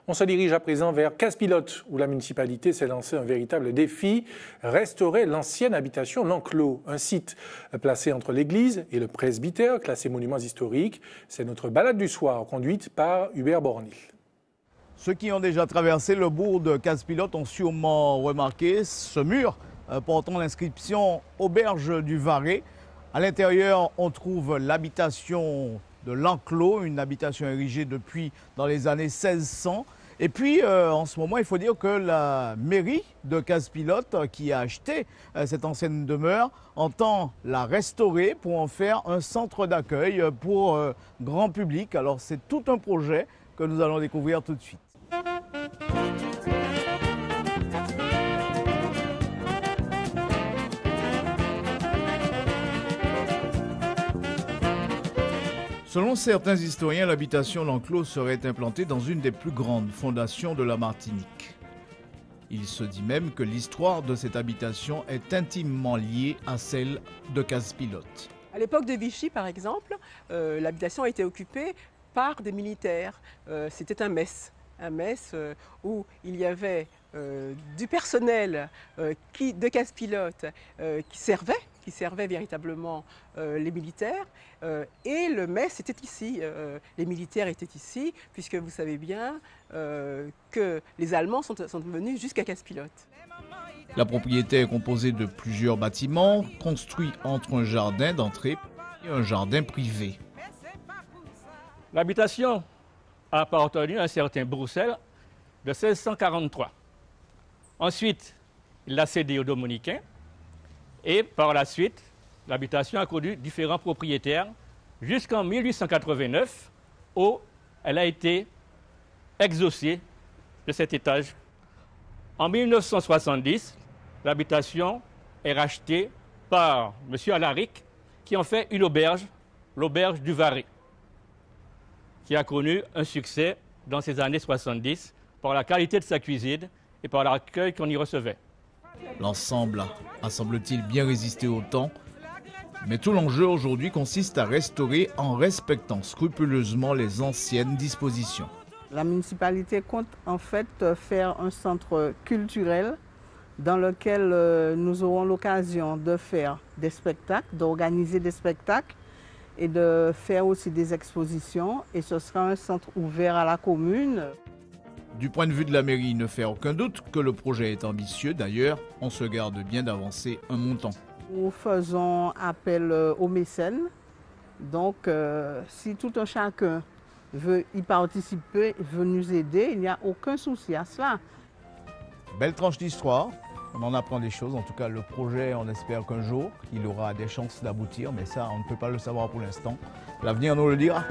On se dirige à présent vers Casse-Pilote, où la municipalité s'est lancé un véritable défi, restaurer l'ancienne habitation L'Enclos, un site placé entre l'église et le presbytère, classé monuments historiques. C'est notre balade du soir, conduite par Hubert Bornil. Ceux qui ont déjà traversé le bourg de Casse-Pilote ont sûrement remarqué ce mur portant l'inscription « Auberge du Varet ». À l'intérieur, on trouve l'habitation de L'Enclos, une habitation érigée depuis dans les années 1600. Et puis, en ce moment, il faut dire que la mairie de Casse-Pilote, qui a acheté cette ancienne demeure, entend la restaurer pour en faire un centre d'accueil pour grand public. Alors, c'est tout un projet que nous allons découvrir tout de suite. Selon certains historiens, l'habitation L'Enclos serait implantée dans une des plus grandes fondations de la Martinique. Il se dit même que l'histoire de cette habitation est intimement liée à celle de Casse-Pilote. À l'époque de Vichy, par exemple, l'habitation a été occupée par des militaires. C'était un mess où il y avait du personnel de Casse-Pilote qui servait véritablement les militaires. Et le mess était ici, les militaires étaient ici, puisque vous savez bien que les Allemands sont venus jusqu'à Casse-Pilote. La propriété est composée de plusieurs bâtiments construits entre un jardin d'entrée et un jardin privé. L'habitation a appartenu à un certain Broussel de 1643. Ensuite, il l'a cédé aux dominicains et par la suite, l'habitation a connu différents propriétaires jusqu'en 1889 où elle a été exaucée de cet étage. En 1970, l'habitation est rachetée par M. Alaric qui en fait une auberge, l'auberge du Varet, qui a connu un succès dans ces années 70 par la qualité de sa cuisine et par l'accueil qu'on y recevait. L'ensemble a, semble-t-il, bien résisté au temps, mais tout l'enjeu aujourd'hui consiste à restaurer en respectant scrupuleusement les anciennes dispositions. La municipalité compte en fait faire un centre culturel dans lequel nous aurons l'occasion de faire des spectacles, d'organiser des spectacles et de faire aussi des expositions. Et ce sera un centre ouvert à la commune. Du point de vue de la mairie, il ne fait aucun doute que le projet est ambitieux. D'ailleurs, on se garde bien d'avancer un montant. Nous faisons appel aux mécènes. Donc, si tout un chacun veut y participer, veut nous aider, il n'y a aucun souci à cela. Belle tranche d'histoire. On en apprend des choses. En tout cas, le projet, on espère qu'un jour, il aura des chances d'aboutir. Mais ça, on ne peut pas le savoir pour l'instant. L'avenir nous le dira.